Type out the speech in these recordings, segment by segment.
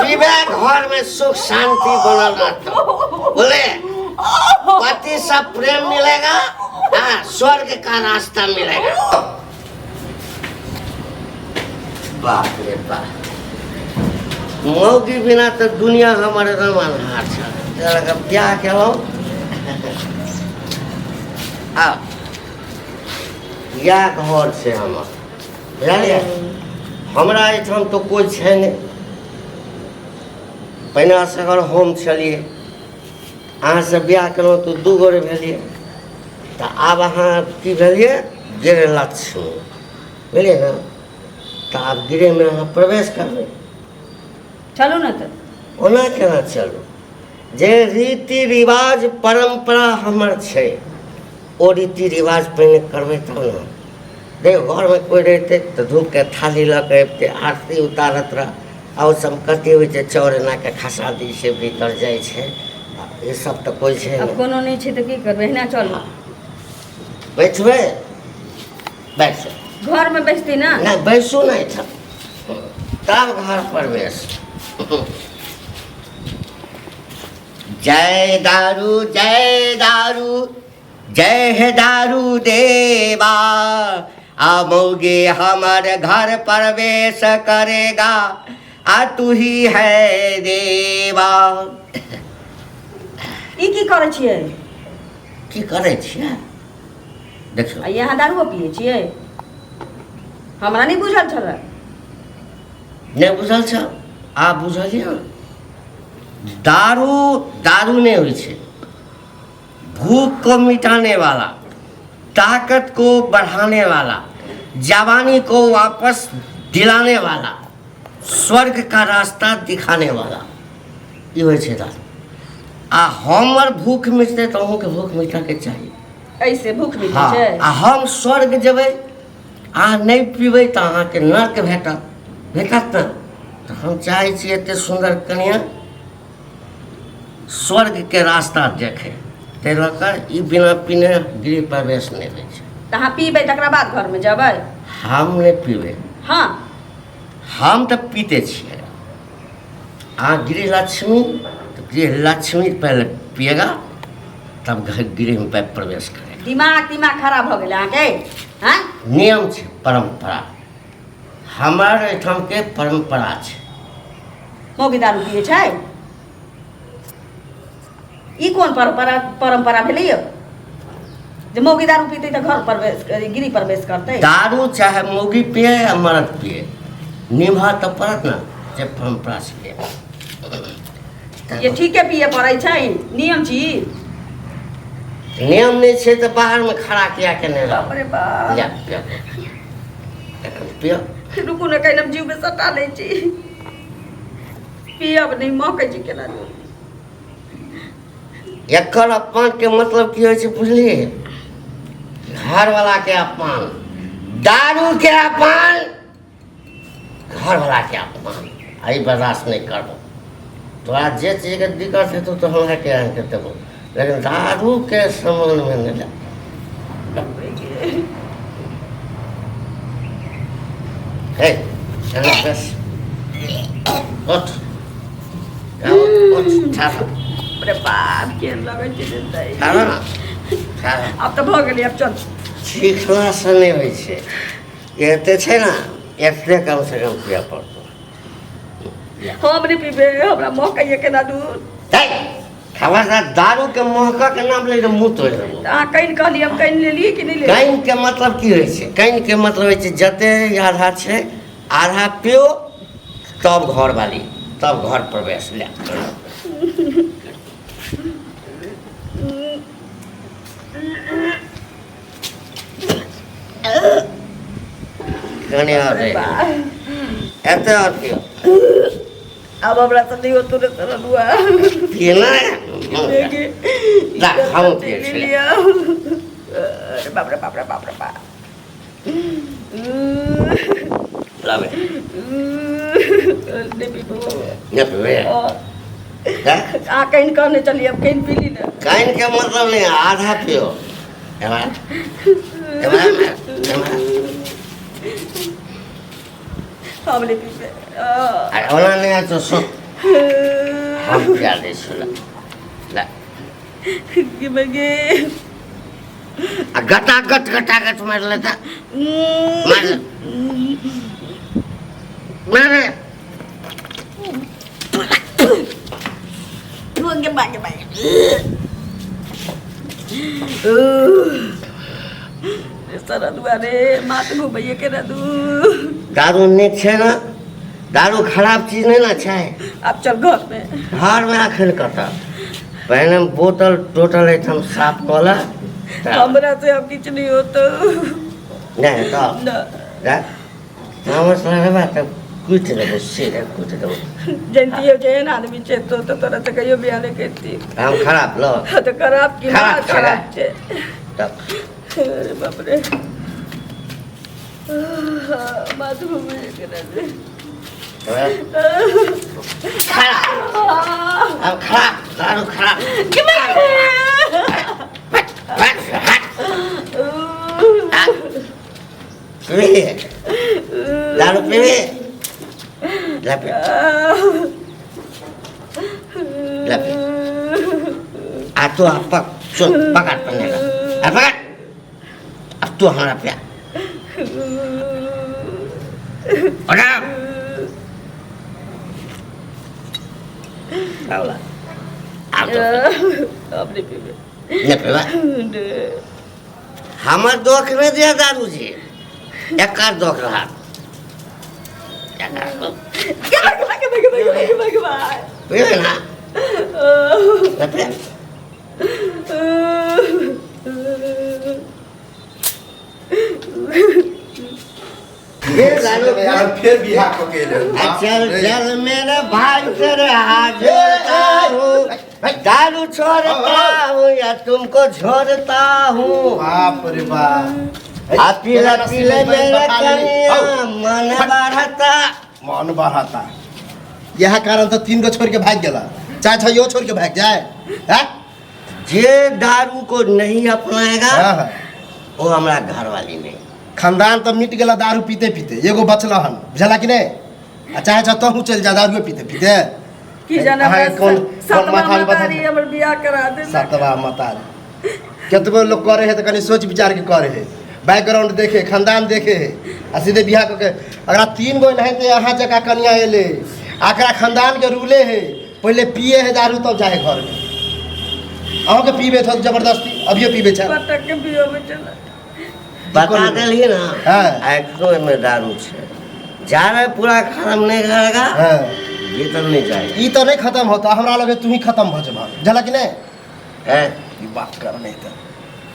पीबे घर में सुख शांति बनल रहता बोले पति से प्रेम मिलेगा हाँ स्वर्ग का रास्ता मिलेगा। बाप रे बाप मौगी बिना तो दुनिया हमारे रमनहार छा क्या कहलो आ या घर से हमर बुझलिए हमरा एहिठाम तो कोई छै नहीं पहिने से अगर हम छलिए अहाँ से बियाह केलहुँ तो 2 गोरे भेलिए तो आब अहाँ की भेलिए गिरे लक्ष्मी बुझलिए ना तो आब गिरे में अहाँ प्रवेश करबै चलू ना तो ओना केना चलू जे रीति रिवाज परंपरा हमर छै ओ रीति रिवाज पहिने करबै तब ना देख घर में कोई रहते तो धूप के थाली लऽ के अबिते आरती उतारत रह और सब कते होइ छै चाउर एना के खसा दी से भीतर जाइ छै ये सब तो कोई छै अब कोनो नहीं छै तो की करबै ना चलू बैठबै बैठ घर में बैठती ना नहीं बैसू नहीं था तब घर प्रवेश जय दारू जय है दारू देवा आमोगे हमारे घर प्रवेश करेगा आ तू ही है देवा। ई की करै छियै की करै छियै देखियो आ यहाँ दारू पिए छियै हमरा नहीं बुझल छल नहीं बुझल छ आ बुझलिए दारू नहीं होइ छै भूख को मिटाने वाला ताकत को बढ़ाने वाला जवानी को वापस दिलाने वाला स्वर्ग का रास्ता दिखाने वाला ये होइ छै दारू आ हमर भूख मिटते तो अहूँ के भूख मिटा के चाहिए ऐसे भूख मिटे हाँ छै आ हम स्वर्ग जेबै अहाँ नहीं पीबै तो अहाँ के नर्क भेटत ना तो हम चाहे छी एते सुंदर कन्या स्वर्ग के रास्ता देखे ताहि लऽ कऽ ई बिना पीने गृह प्रवेश नहीं होइ छै तऽ अहाँ पीबै तकरा बाद घर में जेबै हम नहीं पीबै हाँ हम तो पीते छियै अहाँ गृह लक्ष्मी तो गृह लक्ष्मी पहले पिएगा तब गृह में प्रवेश करेगा दिमाग खराब हो गेलै अहाँके हाँ नियम छै परंपरा हमार एहिठाम के परंपरा छै मौगी दारू पिए छै ई कोन परंपरा भेलै यौ जे मौगी दारू पीते तऽ घर प्रवेश गृह प्रवेश करतै दारू चाहे मौगी पिए या मर्द पिए निभा तो पड़त ना जे परंपरा से ये ठीके पिए पड़ै छै नियम छी नियम नहीं छै तो बाहर में खड़ा किया के नहीं बाप रे बाप जा पियो रुकू ने कहीं जीव में सटा लै छी पियब नहीं मौके जी केना एकर अपमान के मतलब की होइ छै बुझलिए घर वाला के अपमान दारू के अपमान घर वाला के अपमान आई बर्दाश्त नहीं करबो तोरा जे चीज के दिक्कत है तो हमरा के आन के देबो लेकिन दारू के सामान में नहीं ले हे चल बस उठ उठ अरे बाप के लगै छै खाना ना खाना अब तऽ भऽ गेलै अब चल सीखना से नहीं होइ छै एते छै ना एते कम से कम पिया पड़तो हम नहीं पीबे हमरा मौका केना दूध खबरदार दारू के महका के नाम ले मुँह तोड़ देबो अहाँ कहीं कहली हम कहीं लेलिए कि नहीं लेलिए कहीं के मतलब की होइ छै कहीं के मतलब होइ छै जते आधा छै आधा पियो तब घर वाली तब घर प्रवेश ले कने और एते और पियो अब हमरा तो नहीं होतो रे तरनुआ पीना ला हम पिए ले छी लिया अरे बाप रे बाप रे बाप रे बाप लावे नहीं पीबो ये पिए आ कहीं कहने चलिए अब कहीं पी ली ना कहीं के मतलब नहीं आधा पियो हम नहीं पीबे ओना नहीं तो सो हम पिया दे सुला ला गिमगे गटागट मार लेता मार मारे Thương cái bài सारा दुआ रे मात को भैया के ना तू दारू नहीं छे ना दारू खराब चीज नहीं ना छे अब चल घर में घर में आखिर करता पहले बोतल टोटल एकदम साफ कोला हमरा से अब कुछ नहीं होता नहीं तो ना दा नमस लगे बात कुछ नहीं सीधे कुछ नहीं जंती हो जाए ना आदमी चेतो तो तोरा से कहियो बयान करती हम खराब लो तो खराब की ना खराब छे तब अरे बाप रे मात को भैया के ना अब खराब दारू खराब दारू पीवे आ तो आप सुन पकड़ पड़ेगा पकड़ अब तू हमारा प्यार अपने पे हमार दोख में दिया दारू जी एक दोख रहा पीवे ना फिर बिहार को के चल चल मेरे भाई तेरे हाजिर हूँ दारू छोड़ता हूँ या तुमको छोड़ता हूँ बाप रे बाप आप पीला पीले मेरे कनिया मन बढ़ता मन बढ़ाता यह कारण तो 3 गो छोड़ के भाग गया चाहे छ यो छोड़ के भाग जाए हैं जे दारू को नहीं अपनाएगा हाँ। वो हमारा घर वाली नहीं खानदान तो मिट गया दारू पीते पीते एगो बचला हन बुझला कि नहीं चाहे छ तो चल जा दारू पीते पीते की जाना हाँ, कौन माथा में बतारी हमर बियाह करा दे सतवा मतारी केतबो लोग करे है तो कनी सोच विचार के करे है बैकग्राउंड देखे खानदान देखे आ सीधे बियाह करके अगर 3 गो नहीं तो यहाँ जगह कनिया एले आकरा खानदान के रूले है पहले पिए है दारू तब जाए घर में अहों के पीबे तो जबरदस्ती अभियो पीबे छ पटक के पियो में चला बता दिलिए ना हाँ। एक्टो में दारू छे जा रहे पूरा खत्म नहीं करेगा हां भीतर नहीं जाएगा ई तो नहीं खत्म होता हमरा लगे तू ही खत्म भ जबा बुझला कि नहीं है ई बात कर नहीं तो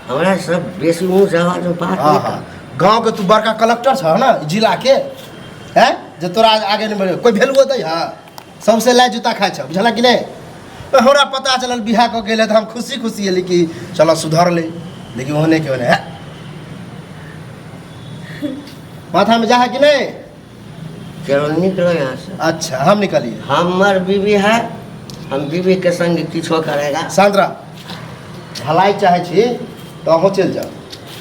हमारा सब बेसी मुंह जवा जो बात हाँ नहीं हाँ गाँव के तू बड़का कलेक्टर छ ना जिला के हैं जो तोरा आगे नहीं बढ़े कोई वैल्यू होता हाँ सबसे लाई जूता खाए छ बुझला कि नहीं तो हमरा पता चलल बिहार को गेले तो हम खुशी खुशी एली कि चलो सुधर ले लेकिन होने के होने है माथा में जा है कि नहीं चलो निकलो यहाँ से अच्छा हम निकलिए हमार बीवी है हम बीवी के संग किछो करेगा सांद्रा भलाई चाहे छी तो अहो चल जाओ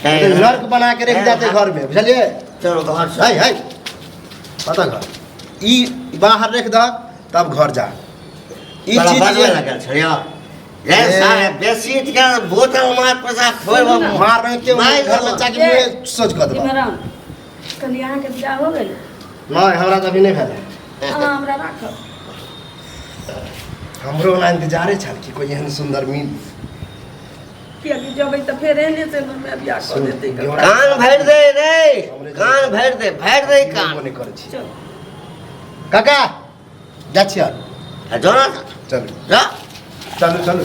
है ना? नर्क बना के रख जाते घर में बुझलिए चलो घर से है पता घर ई बाहर रख द तब घर जा ई चलो चीज बदले लगा छड़ियो ले सारे बेसी के बोतल मार पसा खोल मार में के मार घर में जाके मुंह सोच कर दबा इमरान कल यहाँ के बियाह हो गेल नहीं हमरा तो अभी नहीं भेल हमरा राखो हमरो ना इंतजारे छल कि कोई एहन सुंदर मिल कि अभी जब त फेर एने से मैं बियाह कर देते कान भर दे रे कान भर दे कान नहीं करे छी चल काका जा छिया जोना चलो जा चलो चलो